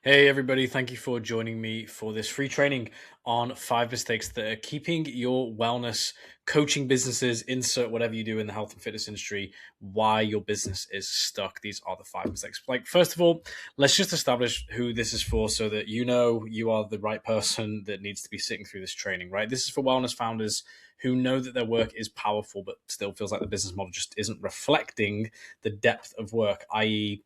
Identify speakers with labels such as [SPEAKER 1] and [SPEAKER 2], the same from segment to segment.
[SPEAKER 1] Hey, everybody. Thank you for joining me for this free training on 5 mistakes that are keeping your wellness coaching businesses, insert whatever you do in the health and fitness industry, why your business is stuck. These are the 5 mistakes. Like, first of all, let's just establish who this is for so that you know you are the right person that needs to be sitting through this training, right? This is for wellness founders who know that their work is powerful, but still feels like the business model just isn't reflecting the depth of work, i.e.,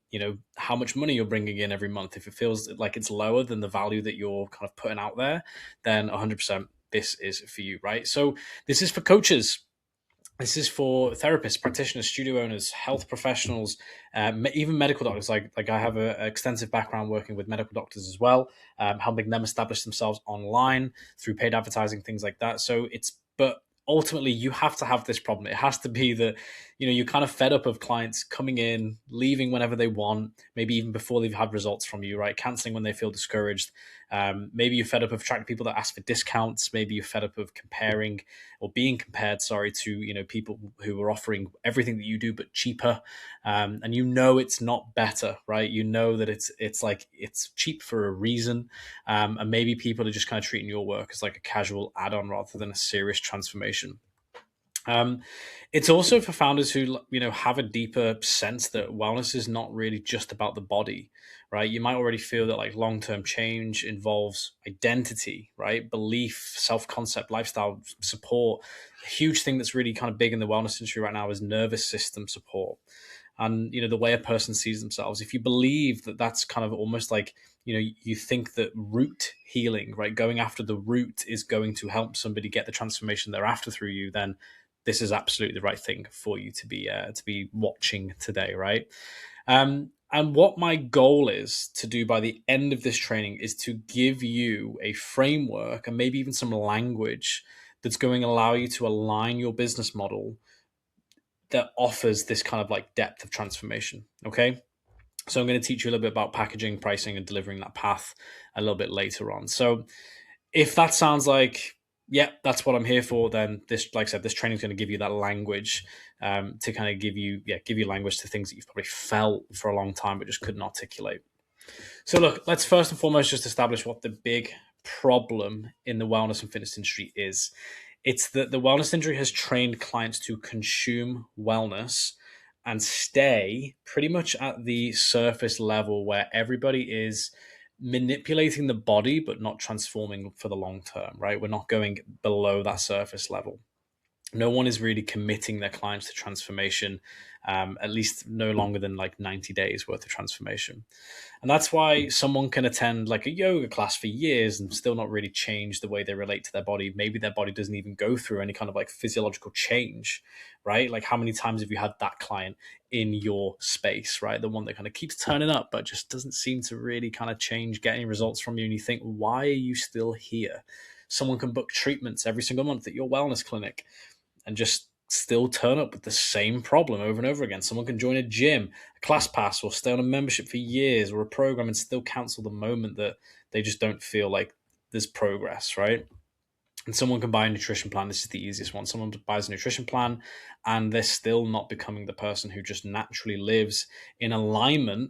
[SPEAKER 1] how much money you're bringing in every month. If it feels like it's lower than the value that you're kind of putting out there, then 100% this is for you, right? So this is for coaches. This is for therapists, practitioners, studio owners, health professionals, even medical doctors. Like I have an extensive background working with medical doctors as well, helping them establish themselves online through paid advertising, things like that. But ultimately you have to have this problem. It has to be that you're kind of fed up of clients coming in, leaving whenever they want, maybe even before they've had results from you, right? Canceling when they feel discouraged. Maybe you're fed up of attracting people that ask for discounts. Maybe you're fed up of comparing or being compared, sorry, to people who are offering everything that you do but cheaper, and it's not better, right? You know that it's cheap for a reason, and maybe people are just kind of treating your work as like a casual add-on rather than a serious transformation. Um, it's also for founders who have a deeper sense that wellness is not really just about the body, right? You might already feel that like long-term change involves identity, right? Belief, self-concept, lifestyle support. A huge thing that's really kind of big in the wellness industry right now is nervous system support. And the way a person sees themselves. If you believe that that's kind of almost like you think that root healing, right? Going after the root is going to help somebody get the transformation they're after through you, then this is absolutely the right thing for you to be watching today, right? And what my goal is to do by the end of this training is to give you a framework and maybe even some language that's going to allow you to align your business model that offers this kind of like depth of transformation. Okay. So I'm going to teach you a little bit about packaging, pricing, and delivering that path a little bit later on. So if that sounds like, yeah, that's what I'm here for, then this, like I said, this training is going to give you that language, to kind of give you language to things that you've probably felt for a long time but just couldn't articulate. So look, let's first and foremost just establish what the big problem in the wellness and fitness industry is. It's that the wellness industry has trained clients to consume wellness and stay pretty much at the surface level where everybody is manipulating the body but not transforming for the long term, right? We're not going below that surface level. No one is really committing their clients to transformation, at least no longer than like 90 days worth of transformation. And that's why someone can attend like a yoga class for years and still not really change the way they relate to their body. Maybe their body doesn't even go through any kind of like physiological change, right? Like how many times have you had that client in your space, right? The one that kind of keeps turning up, but just doesn't seem to really kind of change, get any results from you. And you think, why are you still here? Someone can book treatments every single month at your wellness clinic and just still turn up with the same problem over and over again. Someone can join a gym, a class pass, or stay on a membership for years or a program and still cancel the moment that they just don't feel like there's progress, right? And someone can buy a nutrition plan. This is the easiest one. Someone buys a nutrition plan and they're still not becoming the person who just naturally lives in alignment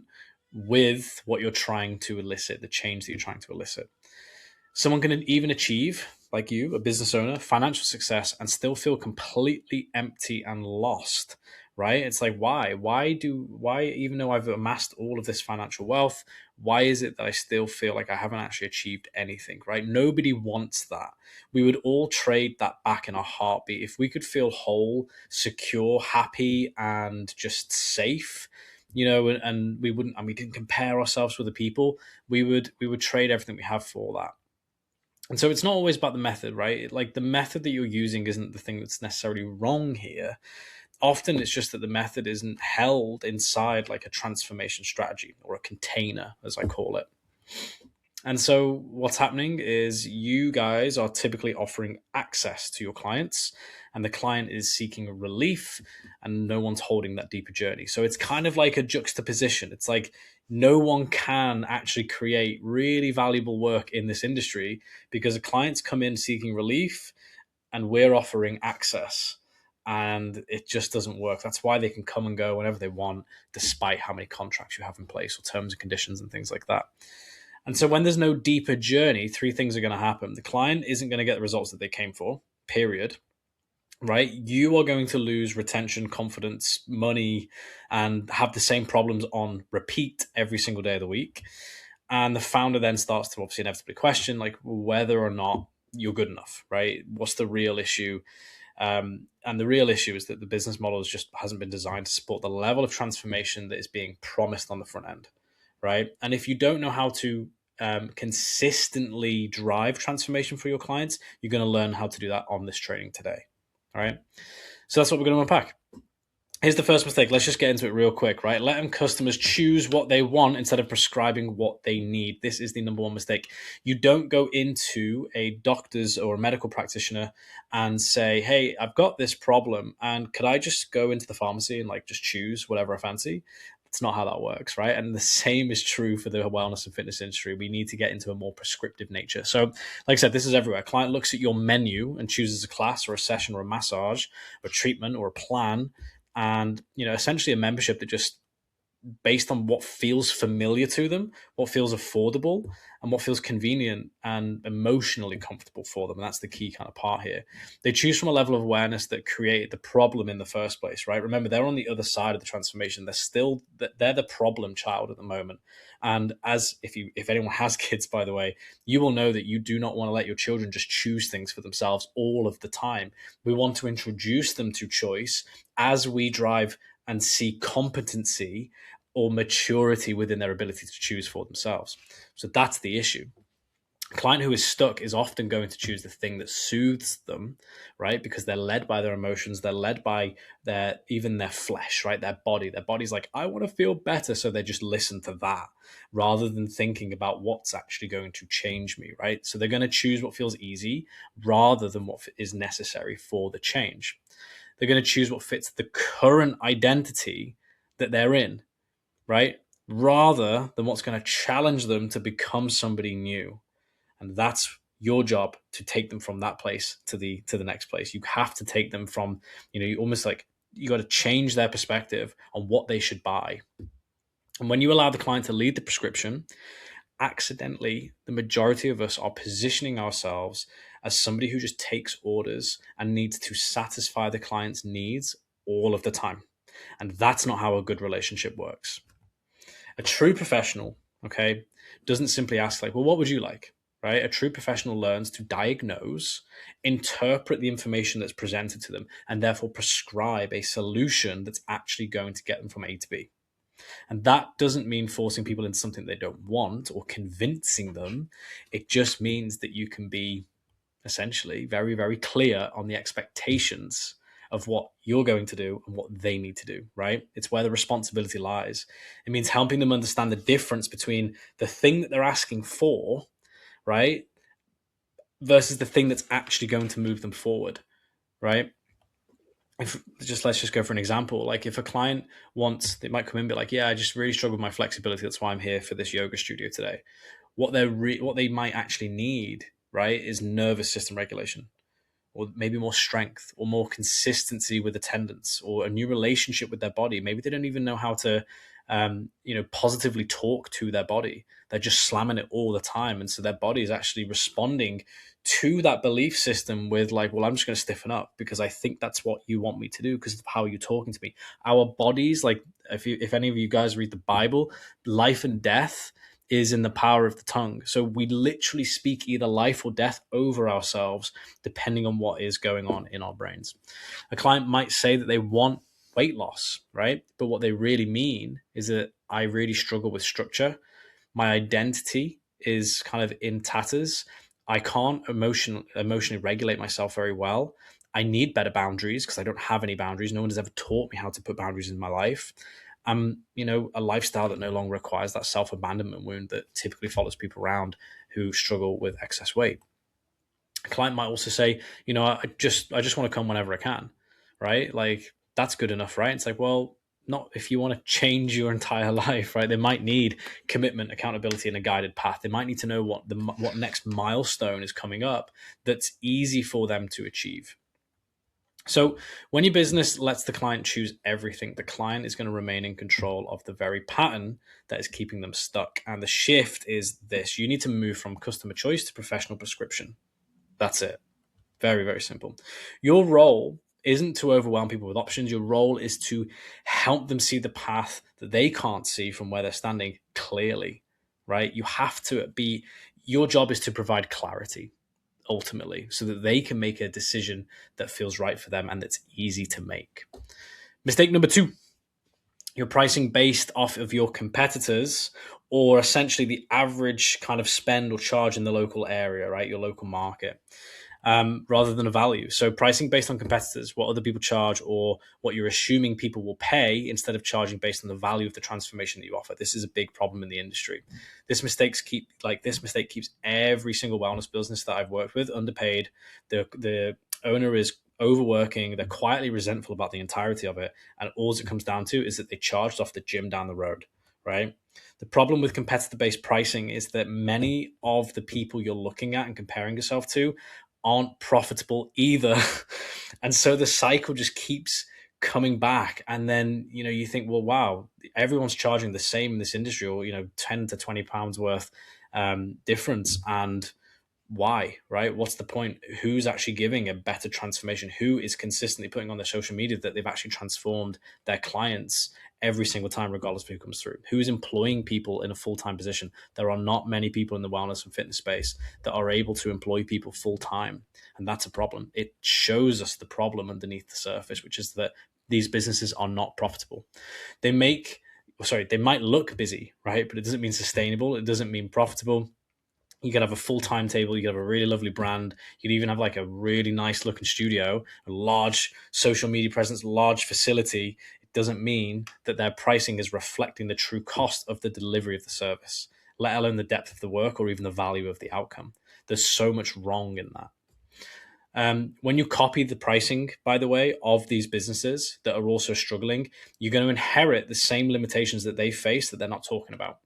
[SPEAKER 1] with what you're trying to elicit, the change that you're trying to elicit. Someone can even achieve, like you, a business owner, financial success and still feel completely empty and lost, right? It's like, why, even though I've amassed all of this financial wealth, why is it that I still feel like I haven't actually achieved anything, right? Nobody wants that. We would all trade that back in a heartbeat. If we could feel whole, secure, happy, and just safe, and we wouldn't, and we didn't compare ourselves with the people, we would trade everything we have for that. And so it's not always about the method, right? Like the method that you're using isn't the thing that's necessarily wrong here. Often it's just that the method isn't held inside like a transformation strategy or a container, as I call it. And so what's happening is you guys are typically offering access to your clients, and the client is seeking relief, and no one's holding that deeper journey. So it's kind of like a juxtaposition. It's like no one can actually create really valuable work in this industry because the clients come in seeking relief and we're offering access. And it just doesn't work. That's why they can come and go whenever they want, despite how many contracts you have in place or terms and conditions and things like that. And so when there's no deeper journey, three things are going to happen. The client isn't going to get the results that they came for, period. Right? You are going to lose retention, confidence, money, and have the same problems on repeat every single day of the week. And the founder then starts to obviously inevitably question like whether or not you're good enough, right? What's the real issue? And the real issue is that the business model just hasn't been designed to support the level of transformation that is being promised on the front end, right? And if you don't know how to consistently drive transformation for your clients, you're going to learn how to do that on this training today. All right. So that's what we're going to unpack. Here's the first mistake. Let's just get into it real quick, right? Letting customers choose what they want instead of prescribing what they need. This is the number one mistake. You don't go into a doctor's or a medical practitioner and say, hey, I've got this problem and could I just go into the pharmacy and like just choose whatever I fancy? It's not how that works, right? And the same is true for the wellness and fitness industry. We need to get into a more prescriptive nature. So, like I said, this is everywhere. Client looks at your menu and chooses a class or a session or a massage or a treatment or a plan, and essentially a membership that just based on what feels familiar to them, what feels affordable, and what feels convenient and emotionally comfortable for them. And that's the key kind of part here. They choose from a level of awareness that created the problem in the first place, right? Remember, they're on the other side of the transformation. They're the problem child at the moment. And if anyone has kids, by the way, you will know that you do not want to let your children just choose things for themselves all of the time. We want to introduce them to choice as we drive and see competency or maturity within their ability to choose for themselves. So that's the issue. A client who is stuck is often going to choose the thing that soothes them, right? Because they're led by their emotions, they're led by their flesh, right? Their body. Their body's like, I want to feel better. So they just listen to that rather than thinking about what's actually going to change me, right? So they're going to choose what feels easy rather than what is necessary for the change. They're going to choose what fits the current identity that they're in, right? Rather than what's going to challenge them to become somebody new. And that's your job, to take them from that place to the next place. You have to take them from, you almost like you got to change their perspective on what they should buy. And when you allow the client to lead the prescription, accidentally, the majority of us are positioning ourselves as somebody who just takes orders and needs to satisfy the client's needs all of the time. And that's not how a good relationship works. A true professional, okay, doesn't simply ask like, well, what would you like, right? A true professional learns to diagnose, interpret the information that's presented to them, and therefore prescribe a solution that's actually going to get them from A to B. And that doesn't mean forcing people into something they don't want or convincing them. It just means that you can be essentially very, very clear on the expectations of what you're going to do and what they need to do, right? It's where the responsibility lies. It means helping them understand the difference between the thing that they're asking for, right, versus the thing that's actually going to move them forward, right? Let's just go for an example. Like if a client they might come in and be like, yeah, I just really struggle with my flexibility. That's why I'm here for this yoga studio today. What they might actually need, right, is nervous system regulation, or maybe more strength or more consistency with attendance or a new relationship with their body. Maybe they don't even know how to, positively talk to their body. They're just slamming it all the time. And so their body is actually responding to that belief system with like, well, I'm just going to stiffen up because I think that's what you want me to do because of how you're talking to me. Our bodies, like if any of you guys read the Bible, life and death is in the power of the tongue. So we literally speak either life or death over ourselves, depending on what is going on in our brains. A client might say that they want weight loss, right? But what they really mean is that I really struggle with structure. My identity is kind of in tatters. I can't emotionally regulate myself very well. I need better boundaries because I don't have any boundaries. No one has ever taught me how to put boundaries in my life. A lifestyle that no longer requires that self-abandonment wound that typically follows people around who struggle with excess weight. A client might also say, I just want to come whenever I can, right? Like that's good enough, right? It's like, well, not if you want to change your entire life, right? They might need commitment, accountability, and a guided path. They might need to know what next milestone is coming up that's easy for them to achieve. So when your business lets the client choose everything, the client is going to remain in control of the very pattern that is keeping them stuck. And the shift is this: you need to move from customer choice to professional prescription. That's it. Very, very simple. Your role isn't to overwhelm people with options. Your role is to help them see the path that they can't see from where they're standing clearly, right? You have to be, your job is to provide clarity ultimately so that they can make a decision that feels right for them and that's easy to make. Mistake number two: you're pricing based off of your competitors, or essentially the average kind of spend or charge in the local area, right? Your local market, rather than a value. So pricing based on competitors, what other people charge, or what you're assuming people will pay, instead of charging based on the value of the transformation that you offer. This is a big problem in the industry. This mistake keeps every single wellness business that I've worked with underpaid. The owner is overworking. They're quietly resentful about the entirety of it, and all it comes down to is that they charged off the gym down the road, right? The problem with competitor-based pricing is that many of the people you're looking at and comparing yourself to aren't profitable either. And so the cycle just keeps coming back. And then, you think, well, wow, everyone's charging the same in this industry, or, 10 to 20 pounds worth difference. And why, right? What's the point? Who's actually giving a better transformation? Who is consistently putting on their social media that they've actually transformed their clients every single time, regardless of who comes through? Who's employing people in a full-time position? There are not many people in the wellness and fitness space that are able to employ people full-time. And that's a problem. It shows us the problem underneath the surface, which is that these businesses are not profitable. They might look busy, right? But it doesn't mean sustainable. It doesn't mean profitable. You could have a full timetable. You could have a really lovely brand. You could even have like a really nice looking studio, a large social media presence, large facility. It doesn't mean that their pricing is reflecting the true cost of the delivery of the service, let alone the depth of the work or even the value of the outcome. There's so much wrong in that. When you copy the pricing, by the way, of these businesses that are also struggling, you're going to inherit the same limitations that they face that they're not talking about.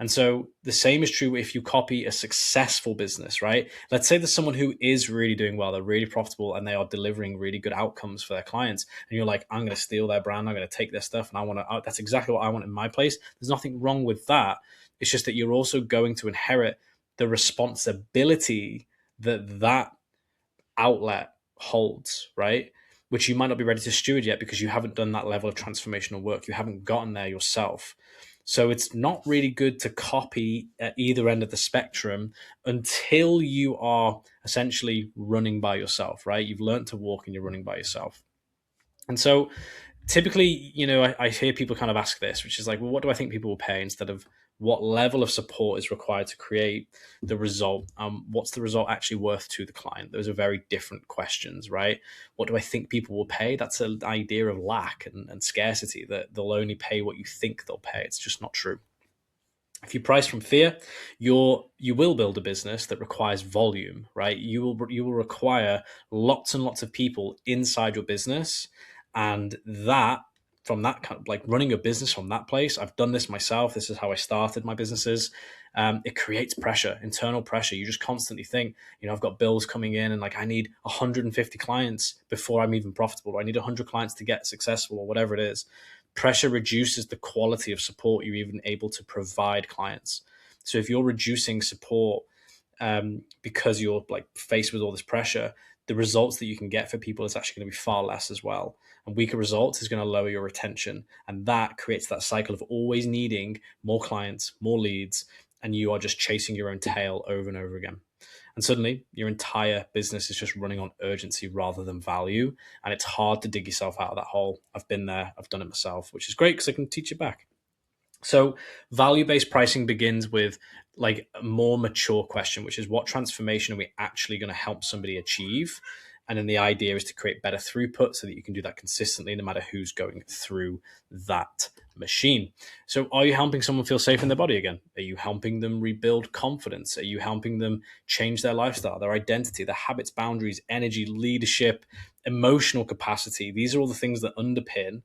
[SPEAKER 1] And so the same is true if you copy a successful business, right? Let's say there's someone who is really doing well, they're really profitable, and they are delivering really good outcomes for their clients. And you're like, I'm going to steal their brand, I'm going to take their stuff, and that's exactly what I want in my place. There's nothing wrong with that. It's just that you're also going to inherit the responsibility that outlet holds, right? Which you might not be ready to steward yet because you haven't done that level of transformational work. You haven't gotten there yourself. So it's not really good to copy at either end of the spectrum until you are essentially running by yourself, right? You've learned to walk and you're running by yourself. And so typically, I hear people kind of ask this, which is like, well, what do I think people will pay, instead of what level of support is required to create the result? What's the result actually worth to the client? Those are very different questions, right? What do I think people will pay? That's an idea of lack and scarcity, that they'll only pay what you think they'll pay. It's just not true. If you price from fear, you will build a business that requires volume, right? You will require lots and lots of people inside your business, and that, from that kind of like running a business from that place, I've done this myself. This is how I started my businesses. It creates pressure, internal pressure. You just constantly think, I've got bills coming in, and like I need 150 clients before I'm even profitable, or I need 100 clients to get successful, or whatever it is. Pressure reduces the quality of support you're even able to provide clients. So if you're reducing support because you're like faced with all this pressure, the results that you can get for people is actually going to be far less as well. And weaker results is going to lower your retention. And that creates that cycle of always needing more clients, more leads, and you are just chasing your own tail over and over again. And suddenly your entire business is just running on urgency rather than value. And it's hard to dig yourself out of that hole. I've been there, I've done it myself, which is great because I can teach it back. So value-based pricing begins with like a more mature question, which is, what transformation are we actually going to help somebody achieve? And then the idea is to create better throughput so that you can do that consistently, no matter who's going through that machine. So are you helping someone feel safe in their body again? Are you helping them rebuild confidence? Are you helping them change their lifestyle, their identity, their habits, boundaries, energy, leadership, emotional capacity? These are all the things that underpin,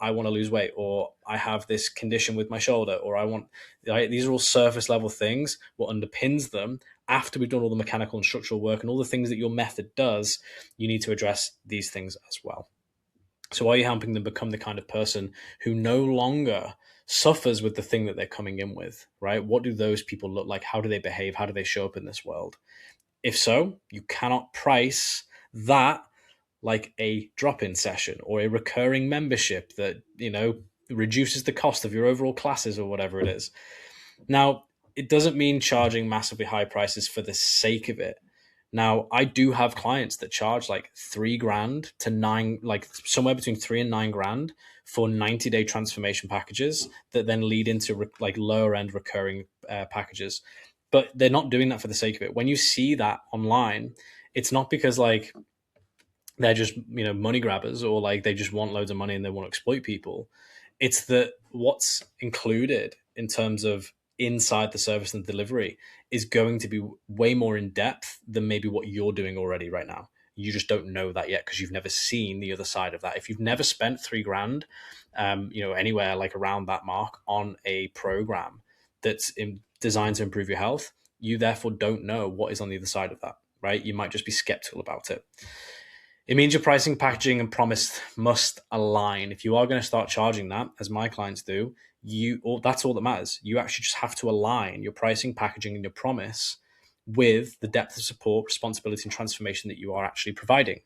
[SPEAKER 1] I want to lose weight, or I have this condition with my shoulder, or I want, right? These are all surface level things. What underpins them, after we've done all the mechanical and structural work and all the things that your method does, you need to address these things as well. So are you helping them become the kind of person who no longer suffers with the thing that they're coming in with, right? What do those people look like? How do they behave? How do they show up in this world? If so, you cannot price that like a drop-in session or a recurring membership that, reduces the cost of your overall classes or whatever it is. Now, it doesn't mean charging massively high prices for the sake of it. Now, I do have clients that charge like $3,000 to nine, like somewhere between 3 and 9 grand for 90-day transformation packages that then lead into like lower end recurring packages. But they're not doing that for the sake of it. When you see that online, it's not because like they're just money grabbers, or like they just want loads of money and they want to exploit people. It's that what's included in terms of inside the service and delivery is going to be way more in depth than maybe what you're doing already right now. You just don't know that yet because you've never seen the other side of that. If you've never spent $3,000 anywhere like around that mark on a program that's designed to improve your health, you therefore don't know what is on the other side of that, right? You might just be skeptical about it. It means your pricing, packaging, and promise must align. If you are going to start charging that, as my clients do, that's all that matters. You actually just have to align your pricing, packaging, and your promise with the depth of support, responsibility, and transformation that you are actually providing,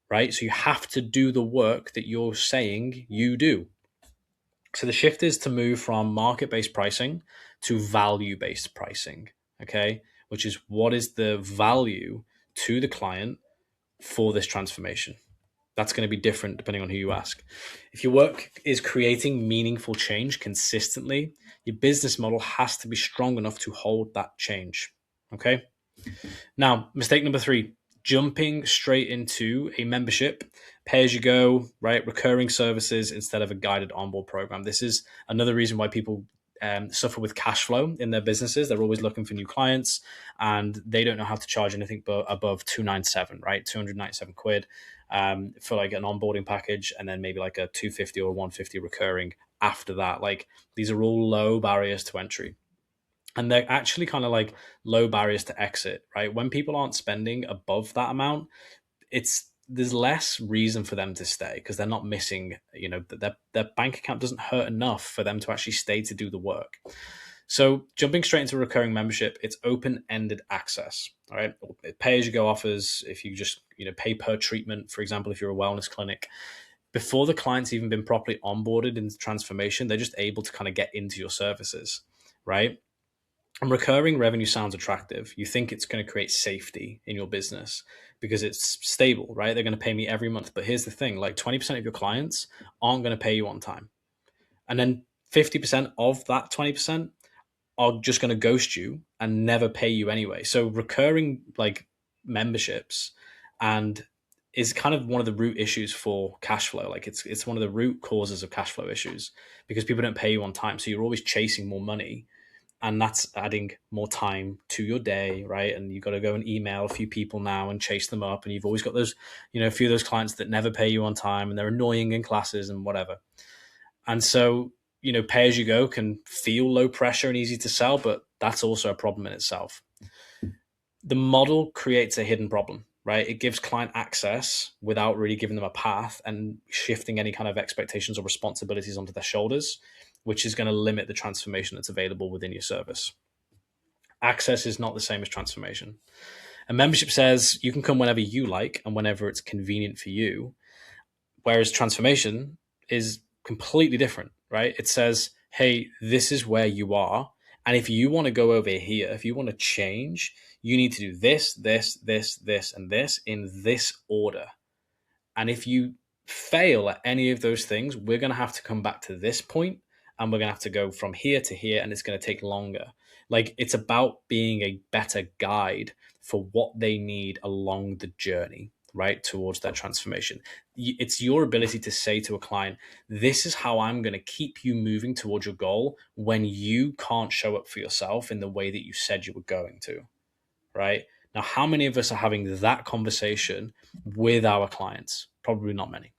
[SPEAKER 1] right? So you have to do the work that you're saying you do. So the shift is to move from market-based pricing to value-based pricing, okay? Which is, what is the value to the client for this transformation? That's going to be different depending on who you ask. If your work is creating meaningful change consistently, your business model has to be strong enough to hold that change. Okay. Now, mistake number 3, jumping straight into a membership, pay as you go, right? Recurring services instead of a guided onboard program. This is another reason why people suffer with cash flow in their businesses. They're always looking for new clients and they don't know how to charge anything above 297, right? 297 quid for like an onboarding package, and then maybe like a 250 or 150 recurring after that. Like, these are all low barriers to entry. And they're actually kind of like low barriers to exit, right? When people aren't spending above that amount, there's less reason for them to stay because they're not missing, their bank account doesn't hurt enough for them to actually stay to do the work. So jumping straight into recurring membership, it's open-ended access, all right? Pay-as-you-go offers, if you just, pay per treatment, for example, if you're a wellness clinic, before the client's even been properly onboarded into transformation, they're just able to kind of get into your services, right? And recurring revenue sounds attractive. You think it's going to create safety in your business because it's stable, right? They're going to pay me every month. But here's the thing, like 20% of your clients aren't going to pay you on time. And then 50% of that 20% are just going to ghost you and never pay you anyway. So recurring like memberships and is kind of one of the root issues for cash flow. Like it's one of the root causes of cash flow issues because people don't pay you on time. So you're always chasing more money, and that's adding more time to your day, right? And you've got to go and email a few people now and chase them up. And you've always got those, a few of those clients that never pay you on time and they're annoying in classes and whatever. And so, pay as you go can feel low pressure and easy to sell, but that's also a problem in itself. The model creates a hidden problem, right? It gives client access without really giving them a path and shifting any kind of expectations or responsibilities onto their shoulders, which is going to limit the transformation that's available within your service. Access is not the same as transformation. A membership says you can come whenever you like and whenever it's convenient for you, whereas transformation is completely different, right? It says, hey, this is where you are. And if you want to go over here, if you want to change, you need to do this, this, this, this, and this in this order. And if you fail at any of those things, we're going to have to come back to this point and we're going to have to go from here to here, and it's going to take longer. Like, it's about being a better guide for what they need along the journey, right, towards that transformation. It's your ability to say to a client, this is how I'm going to keep you moving towards your goal when you can't show up for yourself in the way that you said you were going to, right? Now, how many of us are having that conversation with our clients? Probably not many.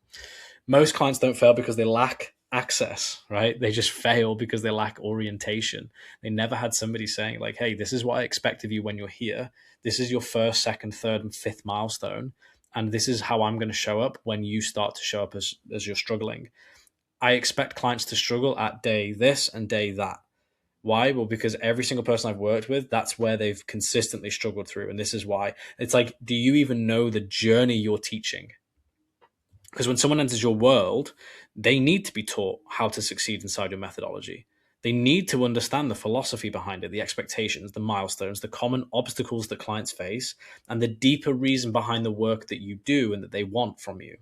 [SPEAKER 1] Most clients don't fail because they lack access, right? They just fail because they lack orientation. They never had somebody saying, like, hey, this is what I expect of you when you're here. This is your first, second, third, and fifth milestone. And this is how I'm going to show up when you start to show up as you're struggling. I expect clients to struggle at day this and day that. Why? Well, because every single person I've worked with, that's where they've consistently struggled through. And this is why. It's like, do you even know the journey you're teaching? Because when someone enters your world, they need to be taught how to succeed inside your methodology. They need to understand the philosophy behind it, the expectations, the milestones, the common obstacles that clients face, and the deeper reason behind the work that you do and that they want from you,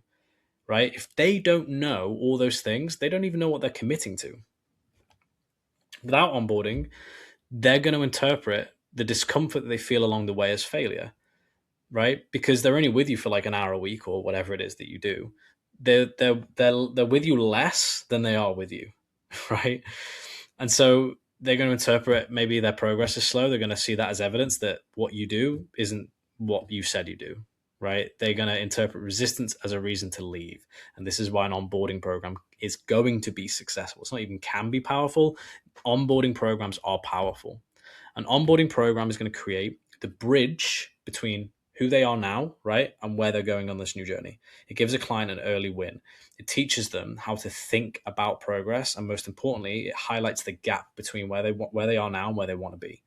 [SPEAKER 1] right? If they don't know all those things, they don't even know what they're committing to. Without onboarding, they're going to interpret the discomfort that they feel along the way as failure, right? Because they're only with you for like an hour a week or whatever it is that you do. They're with you less than they are with you, right? And so they're going to interpret maybe their progress is slow. They're going to see that as evidence that what you do isn't what you said you do, right? They're going to interpret resistance as a reason to leave. And this is why an onboarding program is going to be successful. It's not even can be powerful. Onboarding programs are powerful. An onboarding program is going to create the bridge between who they are now, right, and where they're going on this new journey. It gives a client an early win. It teaches them how to think about progress, and most importantly, it highlights the gap between where they are now and where they want to be,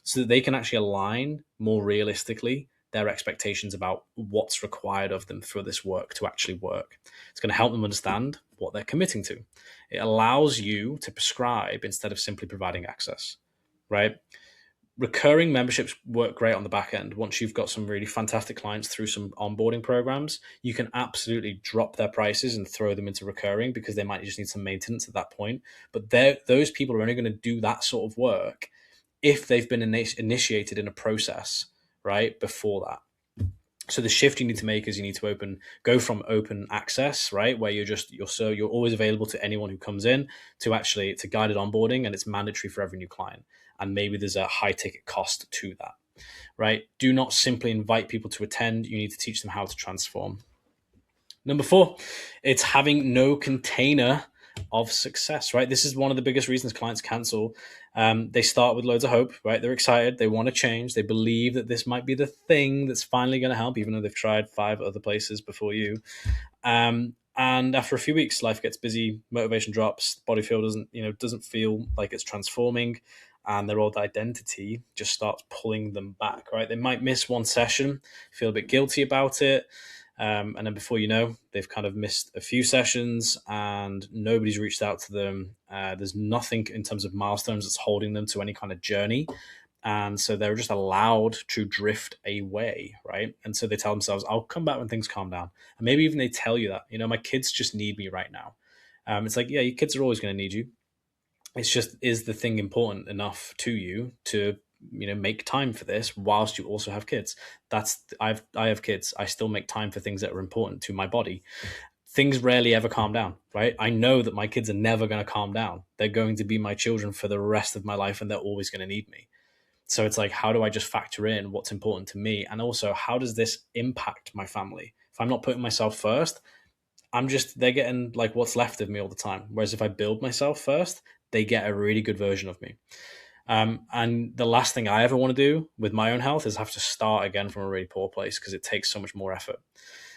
[SPEAKER 1] so that they can actually align more realistically their expectations about what's required of them for this work to actually work. It's going to help them understand what they're committing to. It allows you to prescribe instead of simply providing access, right? Recurring memberships work great on the back end. Once you've got some really fantastic clients through some onboarding programs, you can absolutely drop their prices and throw them into recurring because they might just need some maintenance at that point. But those people are only going to do that sort of work if they've been initiated in a process, right, before that. So the shift you need to make is you need to go from open access, right, where you're always available to anyone who comes in, to guided onboarding, and it's mandatory for every new client. And maybe there's a high ticket cost to that, right? Do not simply invite people to attend. You need to teach them how to transform. Number 4, it's having no container of success, right? This is one of the biggest reasons clients cancel. They start with loads of hope, right? They're excited. They want to change. They believe that this might be the thing that's finally going to help, even though they've tried 5 other places before you. And after a few weeks, life gets busy, motivation drops, body feel doesn't feel like it's transforming, and their old identity just starts pulling them back, right? They might miss one session, feel a bit guilty about it, and then before you know, they've kind of missed a few sessions and nobody's reached out to them. There's nothing in terms of milestones that's holding them to any kind of journey. And so they're just allowed to drift away, right? And so they tell themselves, I'll come back when things calm down. And maybe even they tell you that, my kids just need me right now. It's like, yeah, your kids are always going to need you. It's just, is the thing important enough to you to make time for this whilst you also have kids? I have kids. I still make time for things that are important to my body. Things rarely ever calm down, right? I know that my kids are never going to calm down. They're going to be my children for the rest of my life, and they're always going to need me. So it's like, how do I just factor in what's important to me? And also, how does this impact my family? If I'm not putting myself first, they're getting like what's left of me all the time. Whereas if I build myself first, they get a really good version of me. And the last thing I ever want to do with my own health is have to start again from a really poor place, because it takes so much more effort.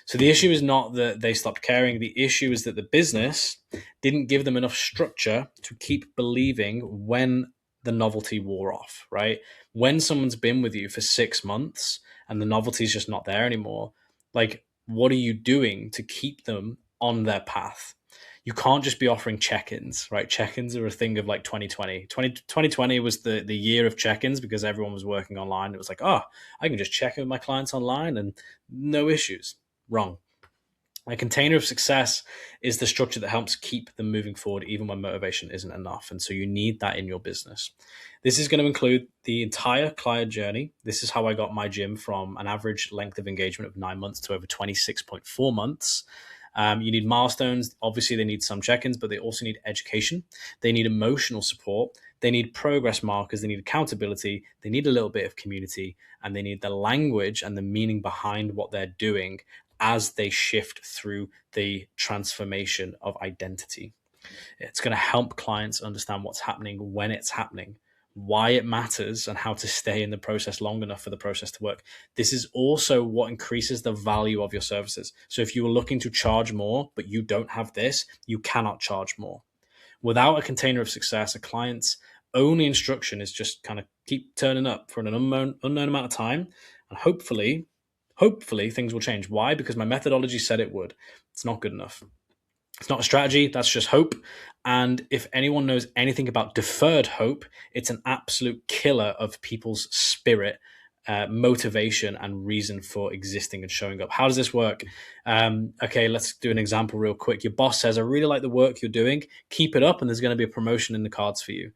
[SPEAKER 1] So the issue is not that they stopped caring. The issue is that the business didn't give them enough structure to keep believing when the novelty wore off, right? When someone's been with you for 6 months and the novelty is just not there anymore, like, what are you doing to keep them on their path? You can't just be offering check-ins, right? Check-ins are a thing of like 2020. 2020 was the year of check-ins because everyone was working online. It was like, I can just check in with my clients online and no issues. Wrong. A container of success is the structure that helps keep them moving forward even when motivation isn't enough. And so you need that in your business. This is going to include the entire client journey. This is how I got my gym from an average length of engagement of 9 months to over 26.4 months. You need milestones. Obviously, they need some check-ins, but they also need education. They need emotional support. They need progress markers. They need accountability. They need a little bit of community, and they need the language and the meaning behind what they're doing as they shift through the transformation of identity. It's going to help clients understand what's happening when it's happening, why it matters, and how to stay in the process long enough for the process to work. This is also what increases the value of your services. So if you are looking to charge more, but you don't have this, you cannot charge more. Without a container of success, a client's only instruction is just kind of keep turning up for an unknown amount of time, and hopefully things will change. Why? Because my methodology said it would. It's not good enough. It's not a strategy, that's just hope. And if anyone knows anything about deferred hope, it's an absolute killer of people's spirit, motivation, and reason for existing and showing up. How does this work? Okay, let's do an example real quick. Your boss says, I really like the work you're doing. Keep it up, and there's going to be a promotion in the cards for you.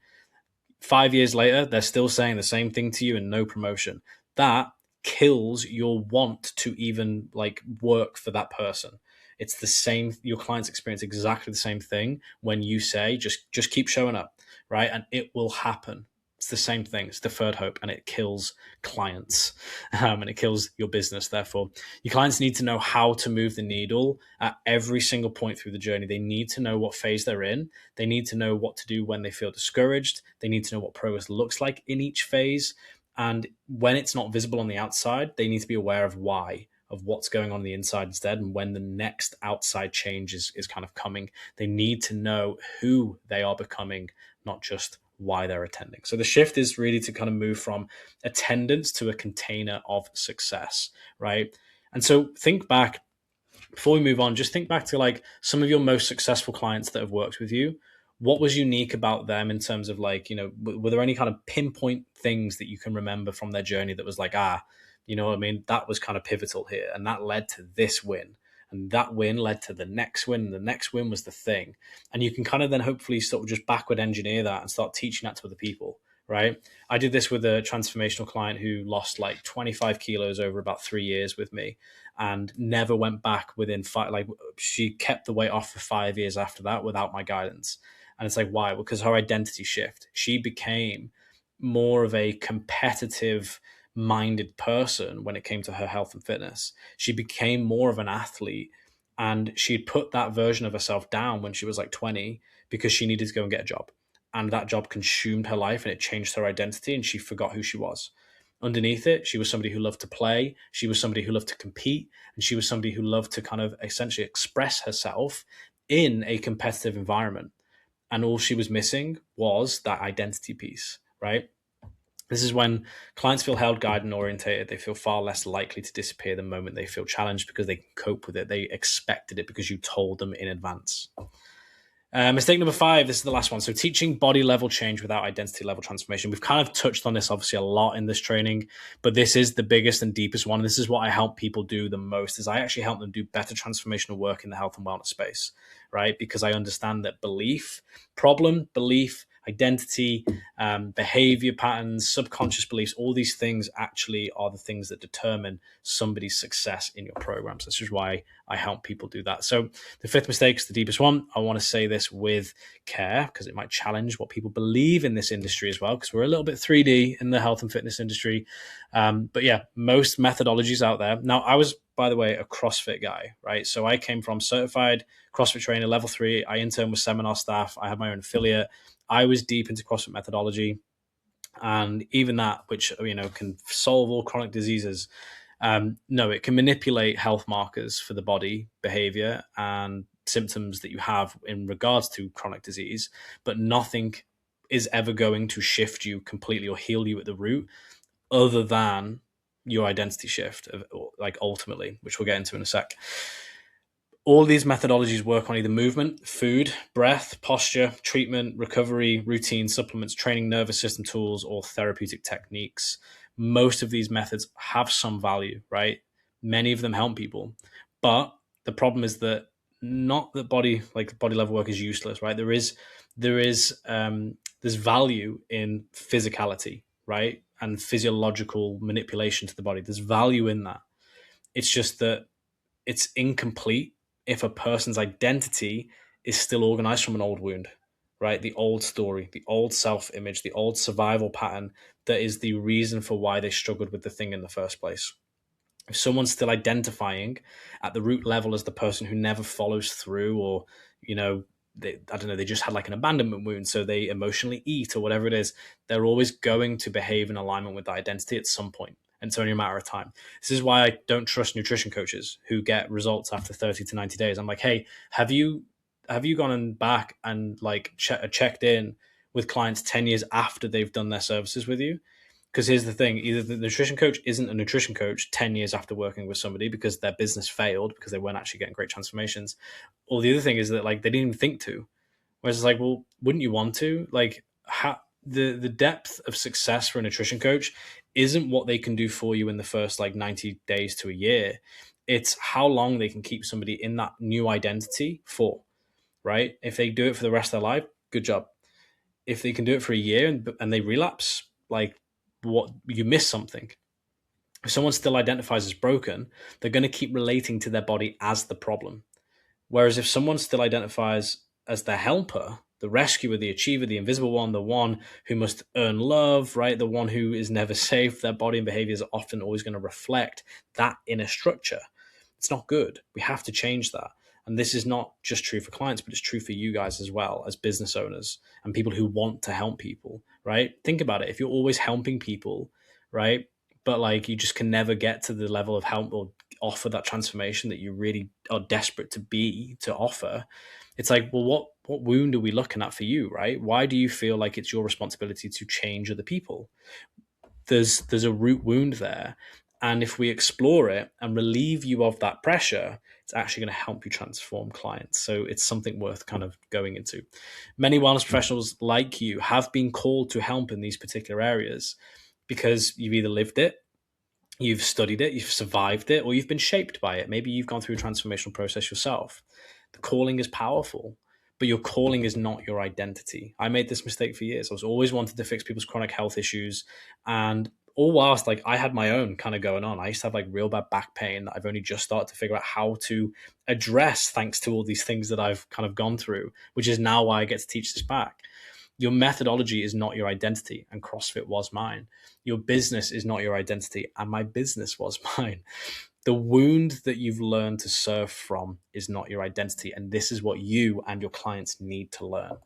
[SPEAKER 1] 5 years later, they're still saying the same thing to you and no promotion. That kills your want to even like work for that person. It's the same. Your clients experience exactly the same thing when you say, just keep showing up, right? And it will happen. It's the same thing. It's deferred hope, and it kills clients, and it kills your business. Therefore, your clients need to know how to move the needle at every single point through the journey. They need to know what phase they're in. They need to know what to do when they feel discouraged. They need to know what progress looks like in each phase. And when it's not visible on the outside, they need to be aware of why, of what's going on the inside instead. And when the next outside change is kind of coming, they need to know who they are becoming, not just why they're attending. So the shift is really to kind of move from attendance to a container of success, right? And so think back, before we move on, just think back to like some of your most successful clients that have worked with you. What was unique about them in terms of like, were there any kind of pinpoint things that you can remember from their journey that was like, you know what I mean? That was kind of pivotal here. And that led to this win. And that win led to the next win. And the next win was the thing. And you can kind of then hopefully sort of just backward engineer that and start teaching that to other people, right? I did this with a transformational client who lost like 25 kilos over about 3 years with me and never went back within five. Like she kept the weight off for 5 years after that without my guidance. And it's like, why? Well, because her identity shift. She became more of a competitive minded person when it came to her health and fitness. She became more of an athlete, and she'd put that version of herself down when she was like 20 because she needed to go and get a job. And that job consumed her life and it changed her identity, and she forgot who she was. Underneath it, she was somebody who loved to play. She was somebody who loved to compete. And she was somebody who loved to kind of essentially express herself in a competitive environment. And all she was missing was that identity piece, right? This is when clients feel held, guided, and orientated. They feel far less likely to disappear the moment they feel challenged because they can cope with it. They expected it because you told them in advance. Mistake number 5, this is the last one. So teaching body level change without identity level transformation. We've kind of touched on this obviously a lot in this training, but this is the biggest and deepest one. This is what I help people do the most, is I actually help them do better transformational work in the health and wellness space, right? Because I understand that belief, identity, behavior patterns, subconscious beliefs, all these things actually are the things that determine somebody's success in your programs. This is why I help people do that. So the 5th mistake is the deepest one. I want to say this with care because it might challenge what people believe in this industry as well, because we're a little bit 3D in the health and fitness industry. But yeah, most methodologies out there. Now, I was, by the way, a CrossFit guy, right? So I came from certified CrossFit trainer, level 3. I interned with seminar staff. I had my own affiliate. I was deep into CrossFit methodology, and even that, which can solve all chronic diseases. No, it can manipulate health markers for the body, behavior, and symptoms that you have in regards to chronic disease, but nothing is ever going to shift you completely or heal you at the root other than your identity shift, like ultimately, which we'll get into in a sec. All these methodologies work on either movement, food, breath, posture, treatment, recovery, routine, supplements, training, nervous system tools, or therapeutic techniques. Most of these methods have some value, right? Many of them help people. But the problem is that not that body level work is useless, right? There's value in physicality, right? And physiological manipulation to the body. There's value in that. It's just that it's incomplete if a person's identity is still organized from an old wound, right? The old story, the old self-image, the old survival pattern that is the reason for why they struggled with the thing in the first place. If someone's still identifying at the root level as the person who never follows through, or, you know, I don't know, they just had like an abandonment wound, so they emotionally eat or whatever it is, they're always going to behave in alignment with that identity at some point. And it's only a matter of time. This is why I don't trust nutrition coaches who get results after 30 to 90 days. I'm like, hey, have you gone back and like checked in with clients 10 years after they've done their services with you? Because here's the thing, either the nutrition coach isn't a nutrition coach 10 years after working with somebody because their business failed because they weren't actually getting great transformations, or the other thing is that like they didn't even think to. Whereas it's like, well, wouldn't you want to? Like, the depth of success for a nutrition coach isn't what they can do for you in the first like 90 days to a year. It's how long they can keep somebody in that new identity for, right? If they do it for the rest of their life, good job. If they can do it for a year and they relapse, like, what, you miss something. If someone still identifies as broken, they're going to keep relating to their body as the problem. Whereas if someone still identifies as the helper, the rescuer, the achiever, the invisible one, the one who must earn love, right? The one who is never safe, their body and behaviors are often always going to reflect that inner structure. It's not good. We have to change that. And this is not just true for clients, but it's true for you guys as well as business owners and people who want to help people, right? Think about it. If you're always helping people, right? But like you just can never get to the level of help or offer that transformation that you really are desperate to offer. It's like, well, what wound are we looking at for you, right? Why do you feel like it's your responsibility to change other people? There's a root wound there, and if we explore it and relieve you of that pressure, it's actually going to help you transform clients. So it's something worth kind of going into. Many wellness professionals like you have been called to help in these particular areas because you've either lived it, you've studied it, you've survived it, or you've been shaped by it. Maybe you've gone through a transformational process yourself. The calling is powerful, but your calling is not your identity. I made this mistake for years. I was always wanted to fix people's chronic health issues. And all whilst like I had my own kind of going on. I used to have like real bad back pain that I've only just started to figure out how to address thanks to all these things that I've kind of gone through, which is now why I get to teach this back. Your methodology is not your identity, and CrossFit was mine. Your business is not your identity, and my business was mine. The wound that you've learned to serve from is not your identity, and this is what you and your clients need to learn.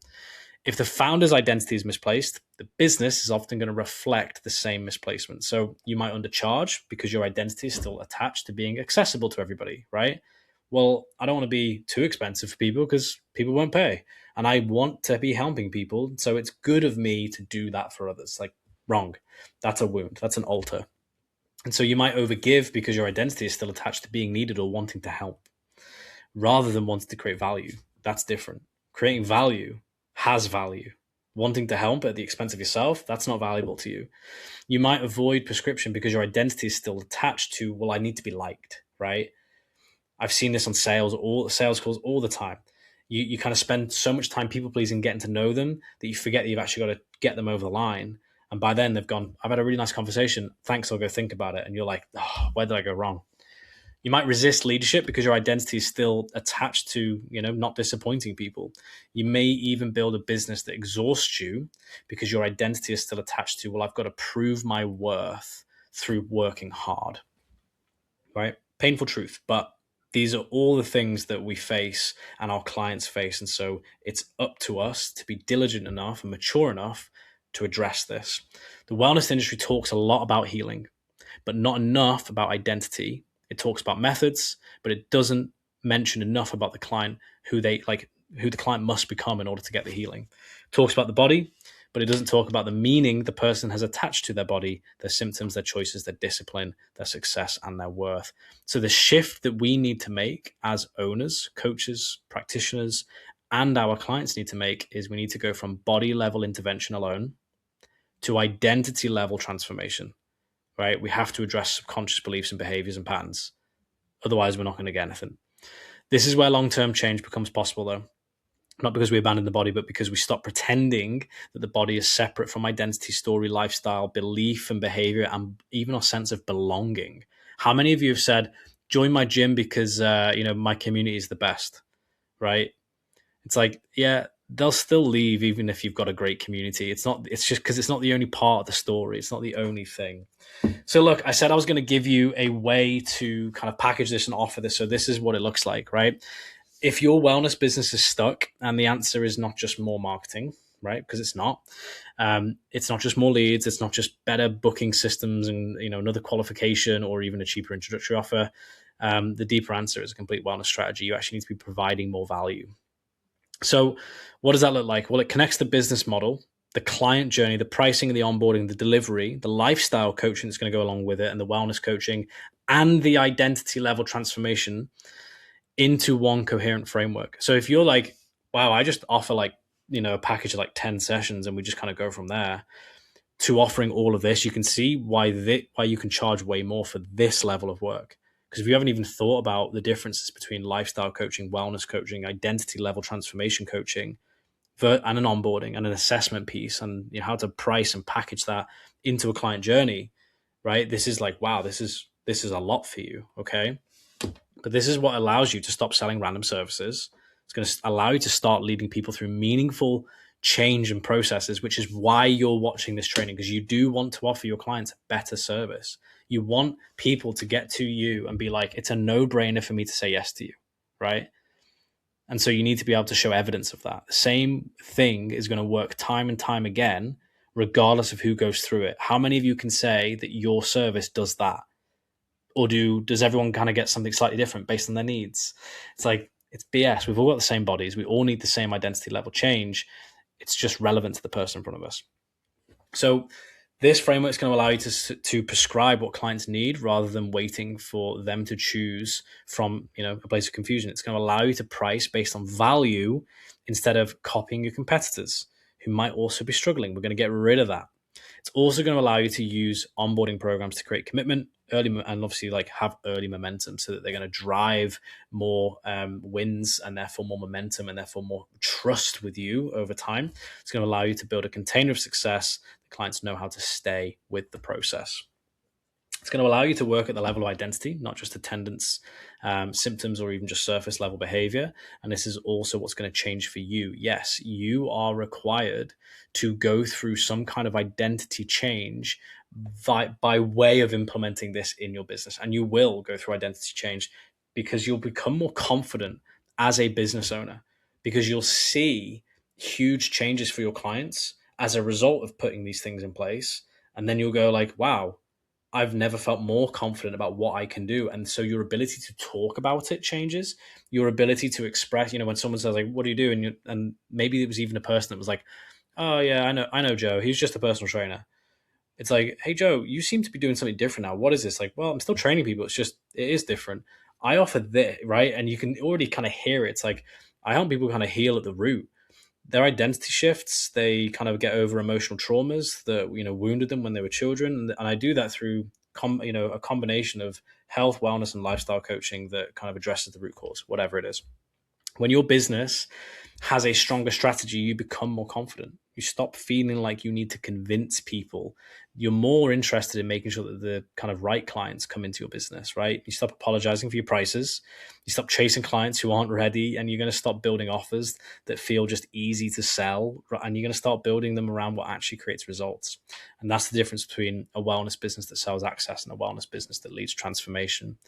[SPEAKER 1] If the founder's identity is misplaced, the business is often going to reflect the same misplacement. So you might undercharge because your identity is still attached to being accessible to everybody, right? Well, I don't want to be too expensive for people because people won't pay. And I want to be helping people. So it's good of me to do that for others. Like, wrong. That's a wound. That's an altar. And so you might overgive because your identity is still attached to being needed or wanting to help rather than wanting to create value. That's different. Creating value has value. Wanting to help at the expense of yourself, that's not valuable to you. You might avoid prescription because your identity is still attached to, well, I need to be liked, right? I've seen this on sales calls all the time. You kind of spend so much time people pleasing, getting to know them, that you forget that you've actually got to get them over the line. And by then they've gone, I've had a really nice conversation. Thanks, I'll go think about it. And you're like, oh, where did I go wrong? You might resist leadership because your identity is still attached to, not disappointing people. You may even build a business that exhausts you because your identity is still attached to, well, I've got to prove my worth through working hard, right? Painful truth, but these are all the things that we face and our clients face. And so it's up to us to be diligent enough and mature enough to address this. The wellness industry talks a lot about healing, but not enough about identity. It talks about methods, but it doesn't mention enough about the client, who the client must become in order to get the healing. It talks about the body, but it doesn't talk about the meaning the person has attached to their body, their symptoms, their choices, their discipline, their success, and their worth. So the shift that we need to make as owners, coaches, practitioners, and our clients need to make is we need to go from body level intervention alone to identity level transformation, right? We have to address subconscious beliefs and behaviors and patterns. Otherwise, we're not going to get anything. This is where long-term change becomes possible, though. Not because we abandon the body, but because we stop pretending that the body is separate from identity, story, lifestyle, belief, and behavior, and even our sense of belonging. How many of you have said, join my gym because, my community is the best, right? It's like, yeah, they'll still leave even if you've got a great community. It's just because it's not the only part of the story. It's not the only thing. So look, I said I was going to give you a way to kind of package this and offer this. So this is what it looks like, right? If your wellness business is stuck and the answer is not just more marketing, right? Because it's not. It's not just more leads. It's not just better booking systems and another qualification or even a cheaper introductory offer. The deeper answer is a complete wellness strategy. You actually need to be providing more value. So what does that look like? Well, it connects the business model, the client journey, the pricing, the onboarding, the delivery, the lifestyle coaching that's going to go along with it, and the wellness coaching, and the identity level transformation into one coherent framework. So if you're like, wow, I just offer a package of 10 sessions and we just kind of go from there, to offering all of this, you can see why you can charge way more for this level of work. Because if you haven't even thought about the differences between lifestyle coaching, wellness coaching, identity level transformation coaching, and an onboarding and an assessment piece, and how to price and package that into a client journey, right? This is wow, this is a lot for you, okay? But this is what allows you to stop selling random services. It's going to allow you to start leading people through meaningful change and processes, which is why you're watching this training, because you do want to offer your clients a better service. You want people to get to you and be like, it's a no-brainer for me to say yes to you, right? And so you need to be able to show evidence of that. The same thing is going to work time and time again, regardless of who goes through it. How many of you can say that your service does that? Or does everyone kind of get something slightly different based on their needs? It's BS. We've all got the same bodies. We all need the same identity level change. It's just relevant to the person in front of us. So this framework is going to allow you to prescribe what clients need rather than waiting for them to choose from a place of confusion. It's going to allow you to price based on value instead of copying your competitors who might also be struggling. We're going to get rid of that. It's also going to allow you to use onboarding programs to create commitment early, and obviously have early momentum, so that they're going to drive more wins and therefore more momentum and therefore more trust with you over time. It's going to allow you to build a container of success. The clients know how to stay with the process. It's going to allow you to work at the level of identity, not just attendance, symptoms, or even just surface level behavior. And this is also what's going to change for you. Yes, you are required to go through some kind of identity change by way of implementing this in your business. And you will go through identity change because you'll become more confident as a business owner, because you'll see huge changes for your clients as a result of putting these things in place. And then you'll go wow, I've never felt more confident about what I can do. And so your ability to talk about it changes. Your ability to express, when someone says what do you do? And maybe it was even a person that was like, oh yeah, I know Joe. He's just a personal trainer. It's like, hey Joe, you seem to be doing something different now. What is this? Well, I'm still training people. It's just, it is different. I offer this, right? And you can already kind of hear it. It's like, I help people kind of heal at the root. Their identity shifts. They kind of get over emotional traumas that wounded them when they were children, and I do that through a combination of health, wellness, and lifestyle coaching that kind of addresses the root cause, whatever it is. When your business has a stronger strategy, you become more confident. You stop feeling like you need to convince people. You're more interested in making sure that the kind of right clients come into your business, right? You stop apologizing for your prices. You stop chasing clients who aren't ready, and you're going to stop building offers that feel just easy to sell. And you're going to start building them around what actually creates results. And that's the difference between a wellness business that sells access and a wellness business that leads transformation.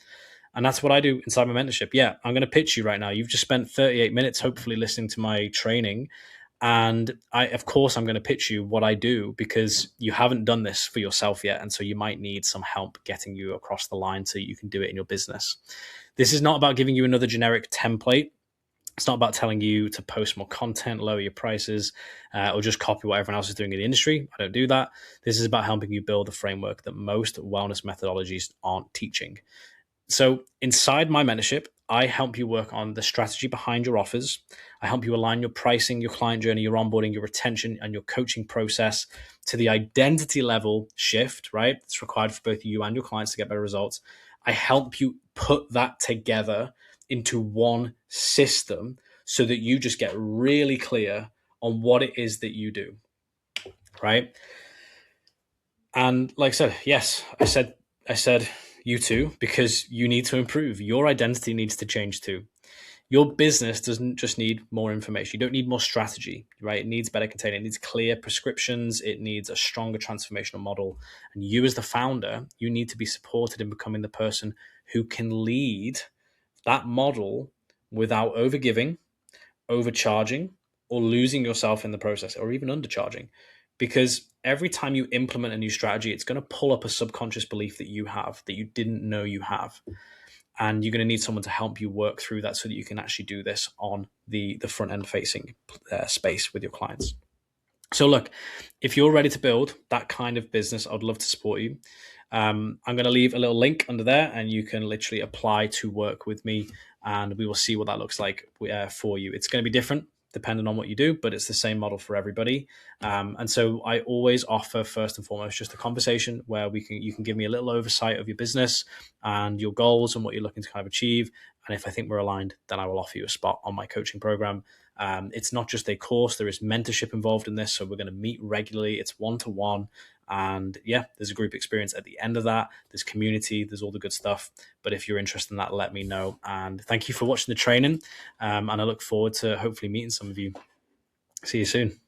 [SPEAKER 1] And that's what I do inside my mentorship. Yeah, I'm going to pitch you right now. You've just spent 38 minutes, hopefully, listening to my training. And of course, I'm going to pitch you what I do, because you haven't done this for yourself yet. And so you might need some help getting you across the line so you can do it in your business. This is not about giving you another generic template. It's not about telling you to post more content, lower your prices, or just copy what everyone else is doing in the industry. I don't do that. This is about helping you build a framework that most wellness methodologies aren't teaching. So inside my mentorship, I help you work on the strategy behind your offers. I help you align your pricing, your client journey, your onboarding, your retention, and your coaching process to the identity level shift, right? It's required for both you and your clients to get better results. I help you put that together into one system so that you just get really clear on what it is that you do, right? And like I said, yes, I said you too, because you need to improve. Your identity needs to change too. Your business doesn't just need more information. You don't need more strategy, right? It needs better containment. It needs clear prescriptions. It needs a stronger transformational model. And you, as the founder, you need to be supported in becoming the person who can lead that model without overgiving, overcharging, or losing yourself in the process, or even undercharging. Because every time you implement a new strategy, it's going to pull up a subconscious belief that you have that you didn't know you have. And you're going to need someone to help you work through that so that you can actually do this on the front end facing space with your clients. So look, if you're ready to build that kind of business, I'd love to support you. I'm going to leave a little link under there, and you can literally apply to work with me, and we will see what that looks like for you. It's going to be different depending on what you do, but it's the same model for everybody. And so I always offer, first and foremost, just a conversation where you can give me a little oversight of your business and your goals and what you're looking to kind of achieve. And if I think we're aligned, then I will offer you a spot on my coaching program. It's not just a course, there is mentorship involved in this. So we're going to meet regularly. It's one-to-one. And yeah, there's a group experience at the end of that. There's community, there's all the good stuff. But if you're interested in that, let me know. And thank you for watching the training. And I look forward to hopefully meeting some of you. See you soon.